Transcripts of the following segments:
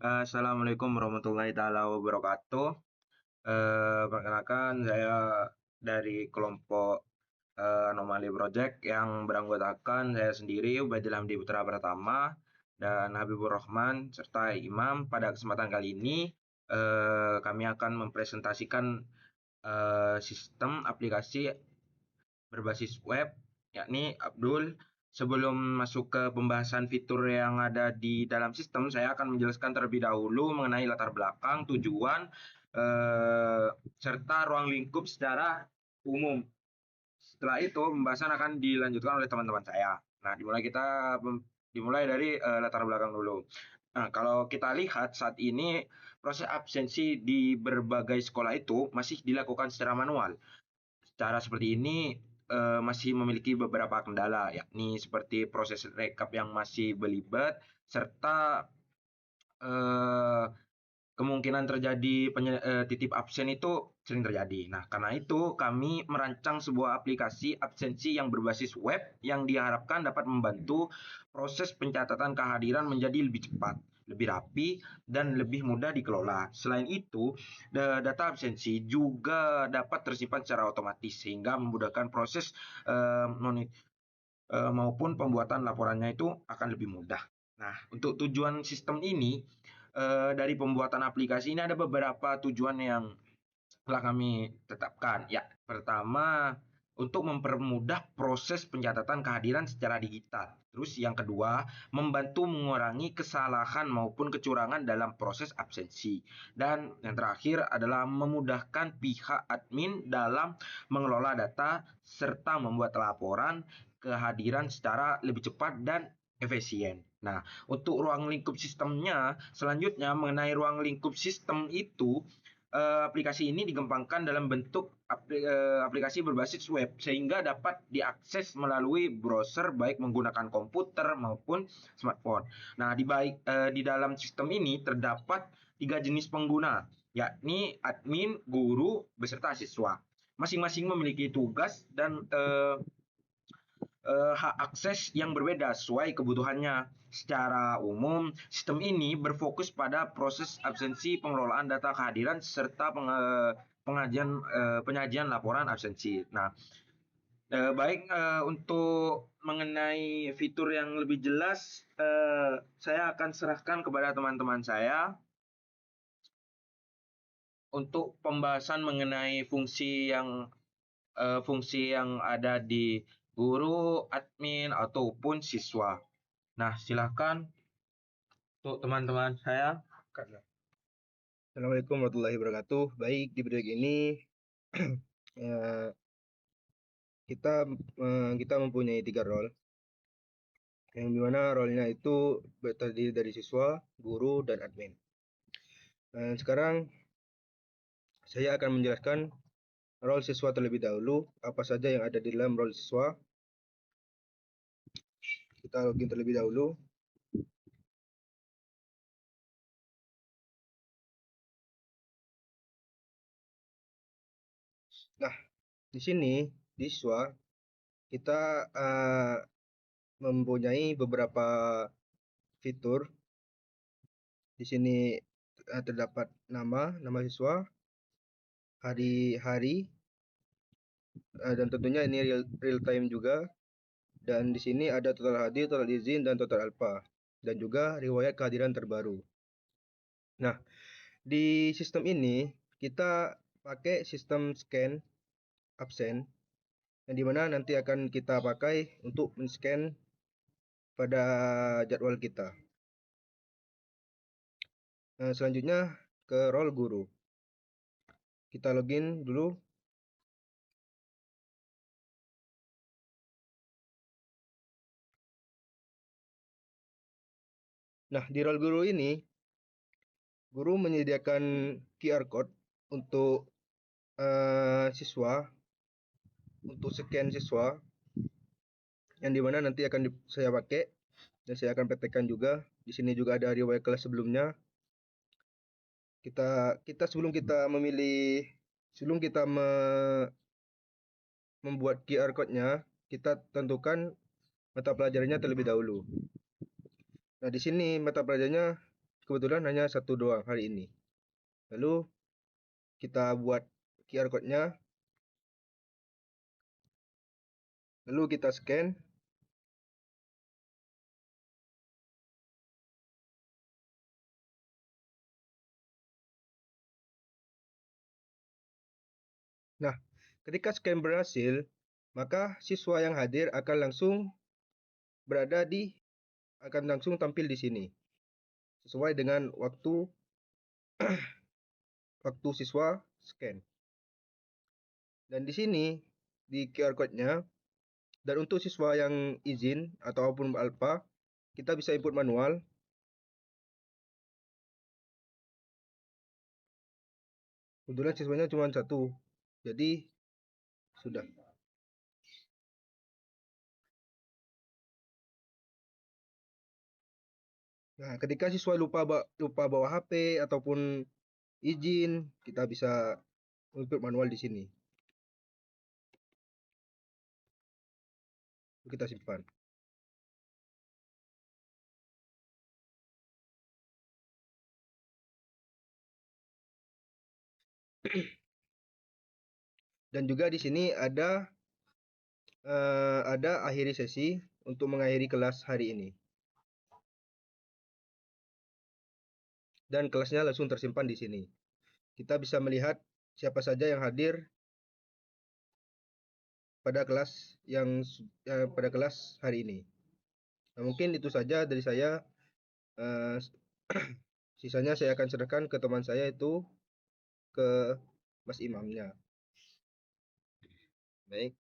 Assalamualaikum warahmatullahi taala wabarakatuh. Perkenalkan saya dari kelompok Anomali Project yang beranggotakan saya sendiri Ubadillah Hamdi Putra Pratama dan Habibur Rahman serta Imam. Pada kesempatan kali ini kami akan mempresentasikan sistem aplikasi berbasis web, yakni Abdul. Sebelum masuk ke pembahasan fitur yang ada di dalam sistem, saya akan menjelaskan terlebih dahulu mengenai latar belakang, tujuan, eh, serta ruang lingkup secara umum. Setelah itu, pembahasan akan dilanjutkan oleh teman-teman saya. Nah, dimulai dari latar belakang dulu. Nah, kalau kita lihat saat ini proses absensi di berbagai sekolah itu masih dilakukan secara manual. Cara seperti ini masih memiliki beberapa kendala, yakni seperti proses rekap yang masih belibet, serta eh, kemungkinan terjadi titip absen itu sering terjadi. Nah, karena itu kami merancang sebuah aplikasi absensi yang berbasis web yang diharapkan dapat membantu proses pencatatan kehadiran menjadi lebih cepat, lebih rapi, dan lebih mudah dikelola. Selain itu, data absensi juga dapat tersimpan secara otomatis sehingga memudahkan proses maupun pembuatan laporannya itu akan lebih mudah. Nah, untuk tujuan sistem ini dari pembuatan aplikasi ini ada beberapa tujuan yang telah kami tetapkan. Ya, pertama untuk mempermudah proses pencatatan kehadiran secara digital. Terus yang kedua, membantu mengurangi kesalahan maupun kecurangan dalam proses absensi. Dan yang terakhir adalah memudahkan pihak admin dalam mengelola data serta membuat laporan kehadiran secara lebih cepat dan efisien. Nah, untuk ruang lingkup sistemnya, selanjutnya mengenai ruang lingkup sistem itu, aplikasi ini dikembangkan dalam bentuk aplikasi berbasis web sehingga dapat diakses melalui browser baik menggunakan komputer maupun smartphone. Nah, di dalam sistem ini terdapat tiga jenis pengguna, yakni admin, guru, beserta siswa. Masing-masing memiliki tugas dan hak akses yang berbeda sesuai kebutuhannya. Secara umum, sistem ini berfokus pada proses absensi, pengelolaan data kehadiran, serta penyajian laporan absensi. Nah, baik untuk mengenai fitur yang lebih jelas, saya akan serahkan kepada teman-teman saya untuk pembahasan mengenai fungsi yang ada di guru, admin, ataupun siswa. Nah, silakan untuk teman-teman saya. Assalamualaikum warahmatullahi wabarakatuh. Baik, di video ini eh, kita mempunyai 3 role, yang dimana role-nya itu terdiri dari siswa, guru, dan admin. Sekarang saya akan menjelaskan role siswa terlebih dahulu, apa saja yang ada di dalam role siswa. Kita login terlebih dahulu. Nah, di sini di siswa kita mempunyai beberapa fitur. Di sini terdapat nama siswa, hari-hari, dan tentunya ini real time juga. Dan di sini ada total hadir, total izin, dan total alpha, dan juga riwayat kehadiran terbaru. Nah, di sistem ini kita pakai sistem scan absen, yang dimana nanti akan kita pakai untuk men-scan pada jadwal kita. Nah, selanjutnya ke role guru. Kita login dulu. Nah, di role guru ini, guru menyediakan QR code untuk siswa, untuk scan siswa, yang dimana nanti akan saya pakai dan saya akan praktekkan juga. Di sini juga ada riwayat kelas sebelumnya. Kita sebelum kita membuat QR code-nya, kita tentukan mata pelajarannya terlebih dahulu. Nah, di sini mata pelajarannya kebetulan hanya satu doang hari ini. Lalu kita buat QR code-nya, lalu kita scan. Nah, ketika scan berhasil, maka siswa yang hadir akan langsung tampil di sini sesuai dengan waktu siswa scan. Dan di sini di QR code-nya, dan untuk siswa yang izin ataupun alpha, kita bisa input manual. Kebetulan siswanya cuma satu, jadi sudah. Nah, ketika siswa lupa bawa HP ataupun izin, kita bisa input manual di sini. Kita simpan. Dan juga di sini ada akhiri sesi untuk mengakhiri kelas hari ini. Dan kelasnya langsung tersimpan di sini. Kita bisa melihat siapa saja yang hadir pada kelas hari ini. Nah, mungkin itu saja dari saya. Eh, Sisanya saya akan serahkan ke teman saya itu, ke Mas Imamnya. Baik,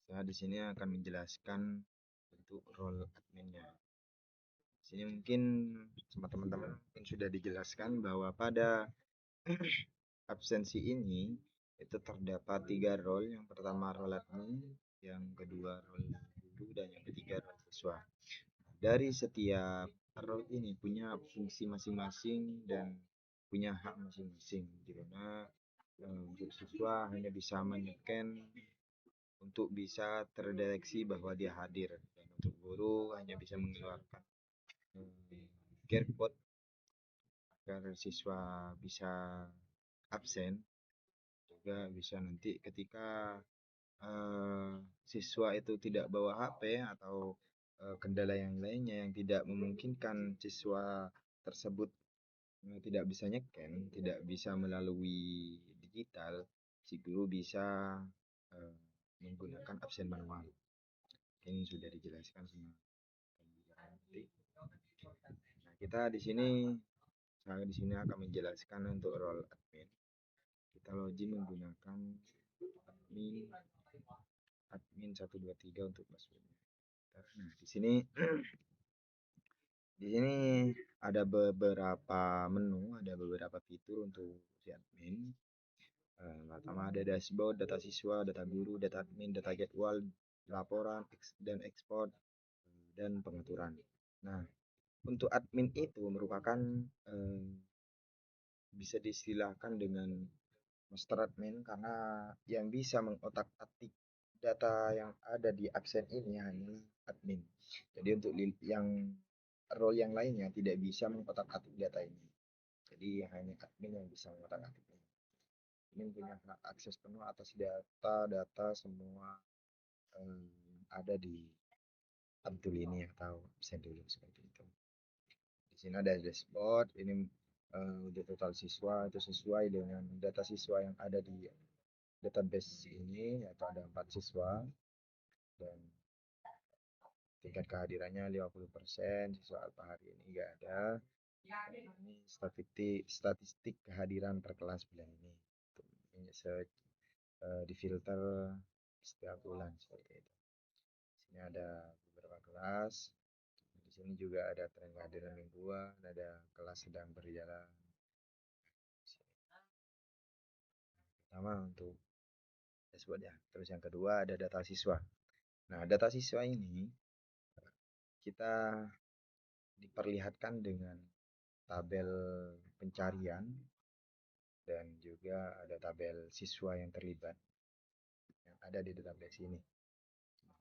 saya di sini akan menjelaskan bentuk role adminnya. Di sini mungkin sama teman-teman mungkin sudah dijelaskan bahwa pada absensi ini itu terdapat 3 role. Yang pertama role admin, yang kedua role guru, dan yang ketiga role siswa. Dari setiap role ini punya fungsi masing-masing dan punya hak masing-masing, di mana untuk siswa hanya bisa menyeken untuk bisa terdeteksi bahwa dia hadir, dan untuk guru hanya bisa mengeluarkan QR code agar siswa bisa absen. Juga bisa nanti ketika siswa itu tidak bawa HP atau kendala yang lainnya yang tidak memungkinkan siswa tersebut tidak bisa nyeken, tidak bisa melalui digital, si guru bisa menggunakan absen manual. Ini sudah dijelaskan sama nanti. Nah, saya di sini akan menjelaskan untuk role admin. Kita login menggunakan admin 123 untuk passwordnya. Nah, di sini ada beberapa menu, ada beberapa fitur untuk si admin. Pertama ada dashboard, data siswa, data guru, data admin, data jadwal, laporan dan ekspor, dan pengaturan. Nah, untuk admin itu merupakan bisa distilahkan dengan master admin, karena yang bisa mengotak-atik data yang ada di absen ini hanyalah admin. Jadi untuk yang role yang lainnya tidak bisa mengotak-atik data ini. Jadi hanya admin yang bisa mengotak-atik ini. Admin punya hak akses penuh atas data semua ada di Abdul ini atau absen dulu seperti itu. Di sini ada dashboard, ini untuk total siswa itu sesuai dengan data siswa yang ada di database ini, yaitu ada 4 siswa dan tingkat kehadirannya 50%. Siswa alpha hari ini enggak ada. Dan ini statistik kehadiran per kelas bulan ini. Ini difilter setiap bulan seperti itu. Di sini ada beberapa kelas. Di sini juga ada tren kehadiran mingguan, ada kelas sedang berjalan. Pertama untuk dashboard ya. Terus yang kedua ada data siswa. Nah, data siswa ini kita diperlihatkan dengan tabel pencarian dan juga ada tabel siswa yang terlibat yang ada di database ini.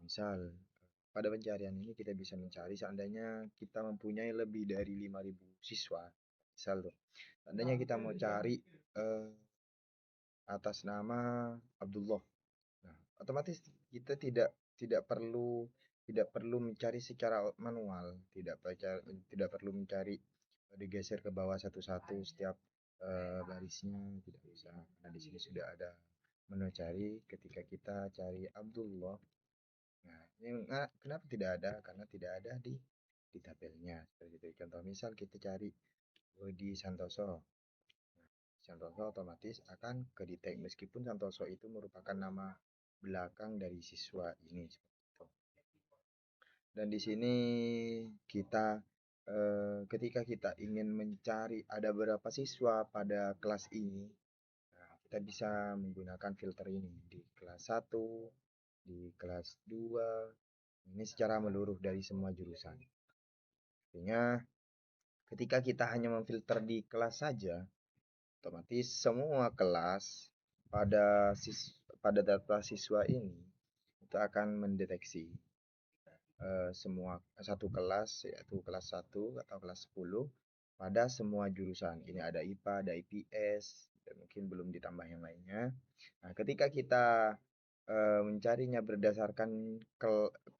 Misal pada pencarian ini kita bisa mencari seandainya kita mempunyai lebih dari 5.000 siswa. Misal tuh, seandainya kita mau cari atas nama Abdullah. Nah, otomatis kita tidak perlu mencari secara manual, tidak perlu mencari digeser ke bawah satu-satu setiap barisnya, tidak bisa. Nah, di sini sudah ada menu cari. Ketika kita cari Abdullah, nah ini kenapa tidak ada? Karena tidak ada di tabelnya. Seperti itu. Contoh misal kita cari Budi Santoso. Santoso otomatis akan ke detect meskipun Santoso itu merupakan nama belakang dari siswa ini seperti itu. Dan di sini kita ketika kita ingin mencari ada berapa siswa pada kelas ini, nah, kita bisa menggunakan filter ini di kelas 1, di kelas 2, ini secara menyeluruh dari semua jurusan. Artinya ketika kita hanya memfilter di kelas saja, otomatis semua kelas pada data siswa ini itu akan mendeteksi semua satu kelas, yaitu kelas 1 atau kelas 10 pada semua jurusan. Ini ada IPA, ada IPS, dan mungkin belum ditambah yang lainnya. Nah, ketika kita mencarinya berdasarkan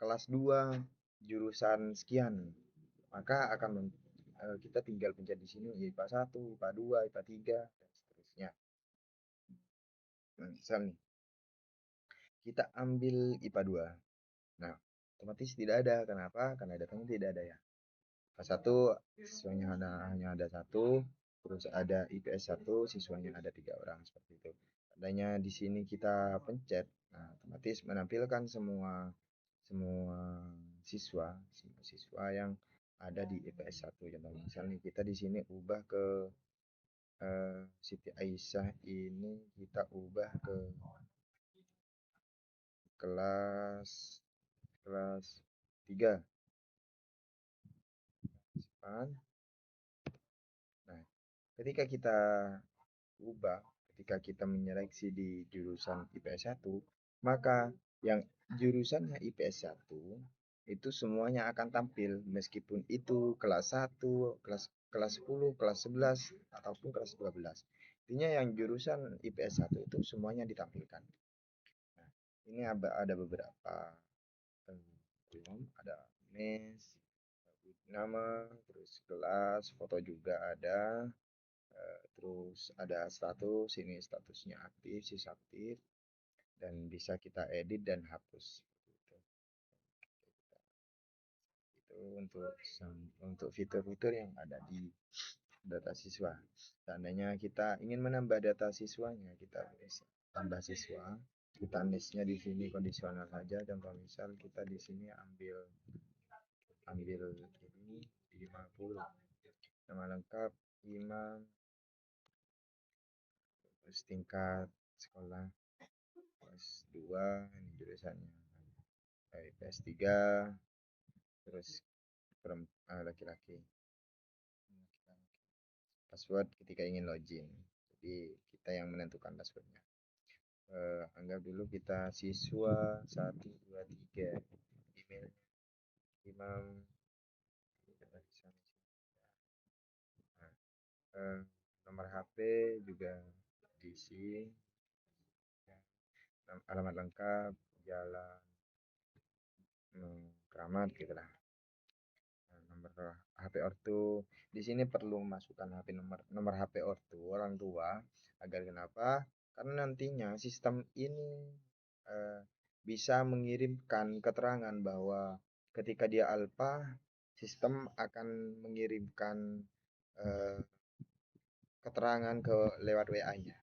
kelas 2 jurusan sekian, maka kita tinggal pencet di sini IPA 1, IPA 2, IPA 3, dan seterusnya. Nah, misal nih, kita ambil IPA 2. Nah, otomatis tidak ada. Kenapa? Karena datanya tidak ada ya. Kelas 1 siswanya hanya ada 1, terus ada IPS 1, siswanya ada 3 orang seperti itu. Adanya di sini kita pencet, nah otomatis menampilkan semua siswa yang ada di IPS 1. Contoh misalnya kita di sini ubah ke Siti Aisyah ini kita ubah ke kelas 3. Nah, ketika kita menyeleksi di jurusan IPS 1, maka yang jurusannya IPS 1 itu semuanya akan tampil meskipun itu kelas 1, kelas 10, kelas 11 ataupun kelas 12. Intinya yang jurusan IPS 1 itu semuanya ditampilkan. Nah, ini ada beberapa kurikulum, ada mes, nama, terus kelas, foto juga ada, terus ada status, ini statusnya aktif, sis aktif, dan bisa kita edit dan hapus. Itu untuk fitur-fitur yang ada di data siswa. Seandainya kita ingin menambah data siswanya, kita bisa tambah siswa. Kita listnya di sini kondisional saja. Contoh misal kita di sini ambil ini 50. Nama lengkap Imam, terus tingkat sekolah kelas 2, ini jurusannya IPS 3, terus laki-laki. Password ketika ingin login, jadi kita yang menentukan passwordnya. Anggap dulu kita siswa 1, 2, 3, email Imam, nomor HP juga diisi, alamat lengkap, jalan Keramat gitu lah. Nomor HP ortu, di sini perlu memasukkan nomor HP ortu orang tua agar kenapa? Karena nantinya sistem ini bisa mengirimkan keterangan bahwa ketika dia alpha, sistem akan mengirimkan keterangan lewat WA-nya,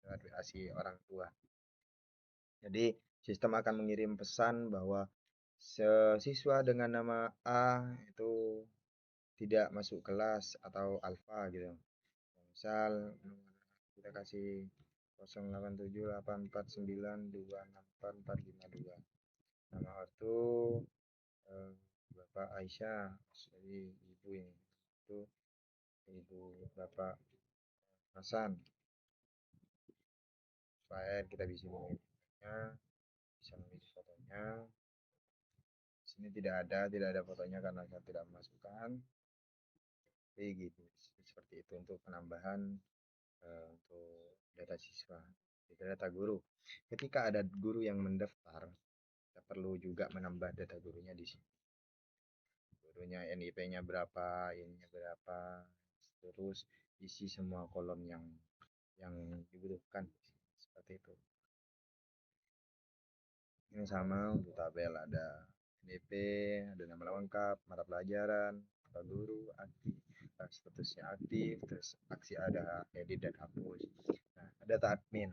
lewat WA si orang tua. Jadi sistem akan mengirim pesan bahwa siswa dengan nama A itu tidak masuk kelas atau alfa gitu. Misal kita kasih 087849264452. Nama ortu Bapak Aisyah, jadi ibu ini. Itu ibu Bapak Hasan. Supaya kita bisa memilihnya, bisa memilih fotonya. Ini tidak ada fotonya karena saya tidak memasukkan. Tapi gitu, seperti itu untuk penambahan untuk data siswa, data guru. Ketika ada guru yang mendaftar, kita perlu juga menambah data gurunya di sini. Gurunya NIP-nya berapa, ininya berapa, terus isi semua kolom yang dibutuhkan seperti itu. Ini sama untuk tabel, ada NIP, ada nama lengkap, mata pelajaran, kata guru, aktif, statusnya aktif, terus aksi ada edit dan hapus. Nah, data admin.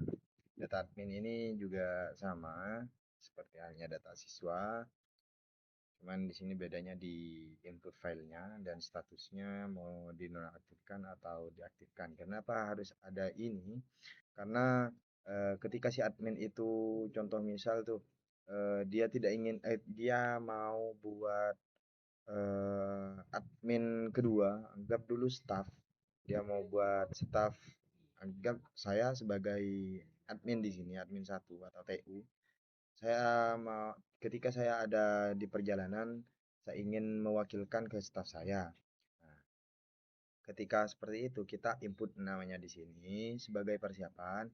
Data admin ini juga sama seperti halnya data siswa. Cuman di sini bedanya di input filenya dan statusnya mau dinonaktifkan atau diaktifkan. Kenapa harus ada ini? Karena ketika si admin itu contoh misal tuh dia tidak ingin dia mau buat admin kedua, anggap dulu staff. Dia mau buat staff, anggap saya sebagai admin di sini, admin 1 atau TU. Saya mau ketika saya ada di perjalanan, saya ingin mewakilkan ke staff saya. Nah, ketika seperti itu kita input namanya di sini sebagai persiapan.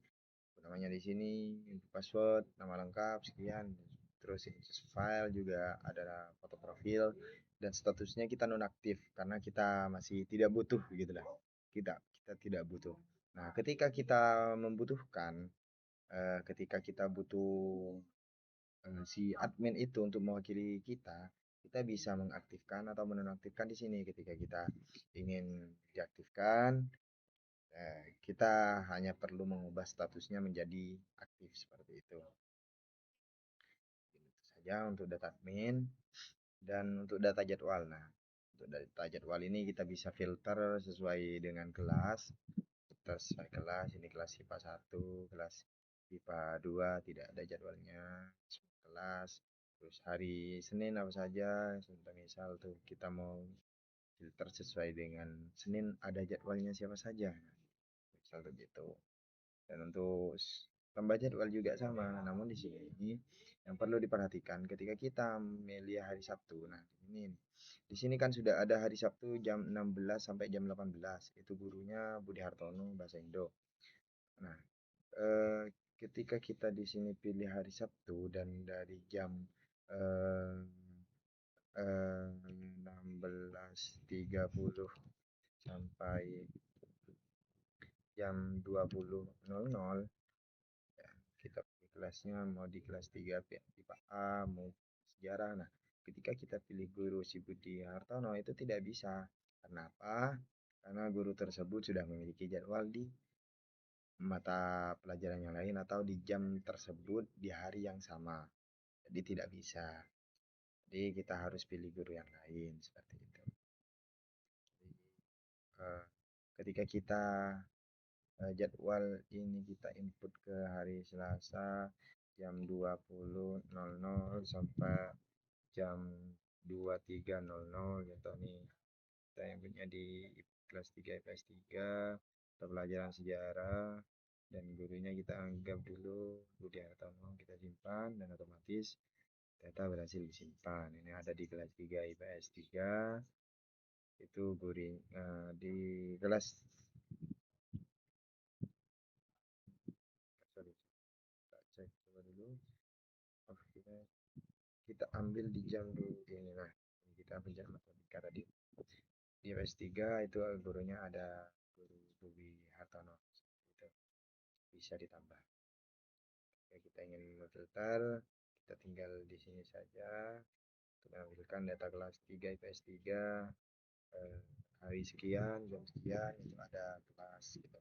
Namanya di sini input password, nama lengkap sekian. Terus file juga ada foto profil dan statusnya kita nonaktif karena kita masih tidak butuh gitu lah. Kita tidak butuh. Nah, ketika kita membutuhkan ketika kita butuh si admin itu untuk mewakili kita, kita bisa mengaktifkan atau menonaktifkan di sini. Ketika kita ingin diaktifkan, kita hanya perlu mengubah statusnya menjadi aktif seperti itu. Itu saja untuk data admin dan untuk data jadwal. Nah, untuk data jadwal ini kita bisa filter sesuai dengan kelas. Kita sesuai kelas, ini kelas IPA 1, kelas IPA 2 tidak ada jadwalnya. Kelas terus hari Senin apa saja, misal tuh kita mau filter sesuai dengan Senin ada jadwalnya siapa saja, misal begitu. Dan untuk tambah jadwal juga sama, namun di sini yang perlu diperhatikan ketika kita memilih hari Sabtu. Nah, ini di sini kan sudah ada hari Sabtu jam 16 sampai jam 18. Itu gurunya Budi Hartono bahasa Indo. Nah, ketika kita di sini pilih hari Sabtu dan dari jam 16.30 sampai jam 20.00, ya, kita pilih kelasnya mau di kelas 3 IPA A, mau sejarah. Nah, ketika kita pilih guru si Budi Hartono itu tidak bisa. Kenapa? Karena guru tersebut sudah memiliki jadwal di mata pelajaran yang lain atau di jam tersebut di hari yang sama. Jadi tidak bisa. Jadi kita harus pilih guru yang lain seperti itu. Jadi, ketika kita jadwal ini kita input ke hari Selasa jam 20.00 sampai jam 23.00 gitu nih. Kita inputnya di kelas 3 IPS 3 atau pelajaran sejarah dan gurunya kita anggap dulu Budi Hartono, kita simpan dan otomatis data berhasil disimpan. Ini ada di kelas 3 IPS 3 itu guru di kelas sorry kita cek coba dulu. Oh, kita ambil di jam dulu ini. Nah, kita ambil jam matematika tadi di IPS 3 itu gurunya ada guru Budi Hartono itu bisa ditambah. Jika kita ingin memfilter, kita tinggal di sini saja untuk menampilkan data kelas 3 IPS 3 hari sekian, jam sekian itu ada kelas gitu.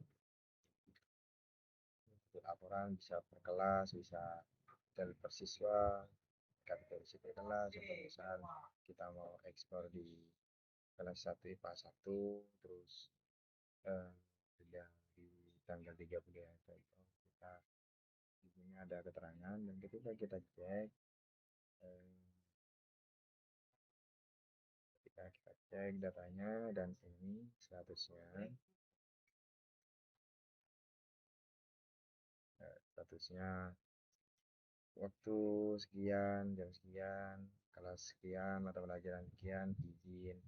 Untuk laporan bisa per kelas, bisa dari per siswa, kategori per kelas, atau misal kita mau ekspor di kelas 1 IPA 1 terus sudah di tanggal 30 ya itu kita di sini ada keterangan dan ketika kita cek ketika kita cek datanya dan ini statusnya waktu sekian, jam sekian, kelas sekian, mata pelajaran sekian, izin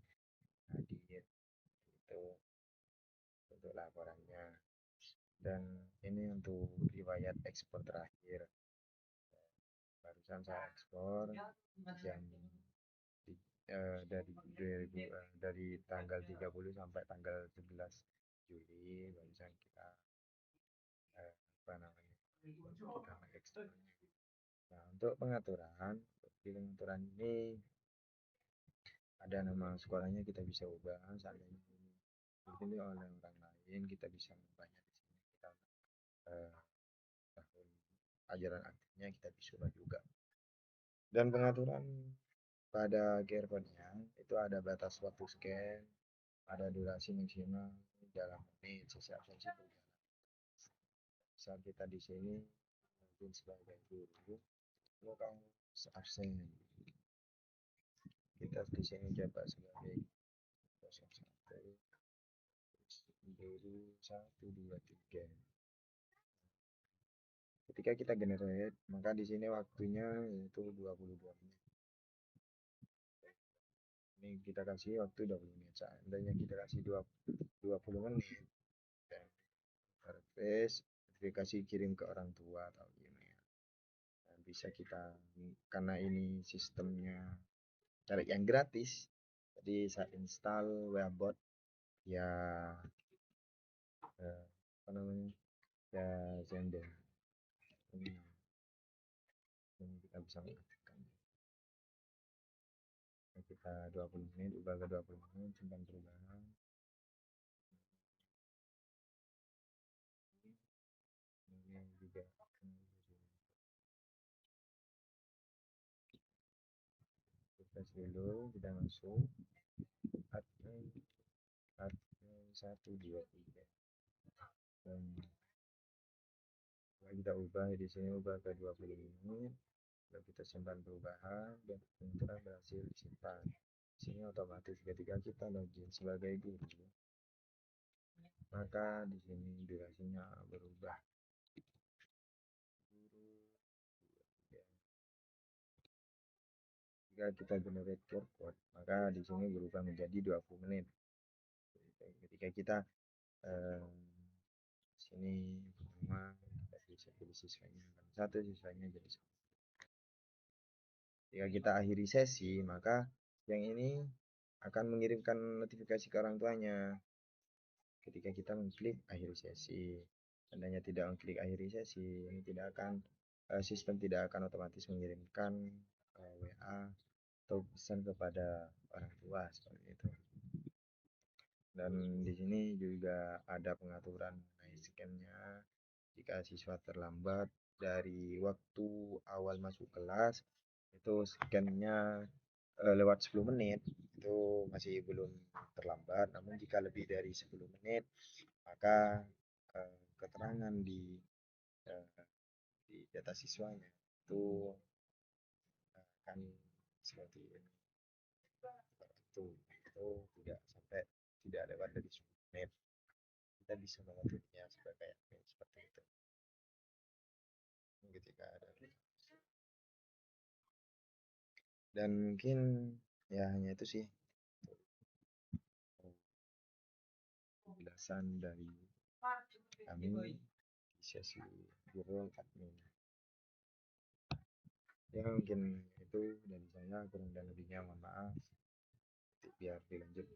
hadir itu untuk laporannya. Dan ini untuk riwayat ekspor terakhir, barusan saya ekspor jam dari 2000, dari tanggal 30 sampai tanggal 11 Juli barusan kita apa namanya kita ekspornya. Nah, untuk pengaturan ini ada nama sekolahnya, kita bisa ubah seandainya ini dipilih oleh orang lain, kita bisa mengubahnya di sini. Kita tahun ajaran aktifnya kita bisa ubah juga. Dan pengaturan pada QR code-nya itu ada batas waktu scan, ada durasi maksimal dalam menit, sisi absensi berjalan. Saat kita di sini mungkin sebagai guru, kan absen. Kita di sini jabat sebagai 01 guru 1 2 3. Ketika kita generate, maka di sini waktunya yaitu 22 menit. Ini kita kasih waktu 20 menit. Seandainya kita kasih 20 menit, dan refresh, notifikasi kirim ke orang tua atau email. Dan bisa kita, karena ini sistemnya cari yang gratis, jadi saya install Webot ya, apa namanya, ya Zender. Ini kita bisa mengaktifkan. Kita 20 menit, ubah ke 20 menit, simpan perubahan. Ini juga refresh dulu, kita masuk admin 1 2 3, dan kita ubah di sini, ubah ke 20 menit. Lalu kita simpan perubahan dan pengaturan berhasil disimpan. Di sini otomatis ketika kita login sebagai guru, maka di sini durasinya berubah. Jika kita generate QR code, maka di sini berubah menjadi 20 menit. Ketika kita sini pertama, kita bisa pilih siswanya satu, siswanya jadi 1. Jika kita akhiri sesi, maka yang ini akan mengirimkan notifikasi ke orang tuanya. Ketika kita mengklik akhiri sesi, seandainya tidak mengklik akhiri sesi, ini tidak akan, sistem tidak akan otomatis mengirimkan WA atau pesan kepada orang tua seperti itu. Dan di sini juga ada pengaturan mengenai scan-nya. Jika siswa terlambat dari waktu awal masuk kelas, itu scan-nya lewat 10 menit, itu masih belum terlambat. Namun jika lebih dari 10 menit, maka keterangan di data siswanya itu akan seperti ini. Itu tidak sampai, tidak lewat dari 10 menit. Kita bisa mengaturnya sebagai admin seperti itu. Ketika ada, dan mungkin ya hanya itu sih penjelasan dari kami di sesi guru admin. Ya mungkin itu dari saya, kurang dan lebihnya mohon maaf. Biar dilanjut.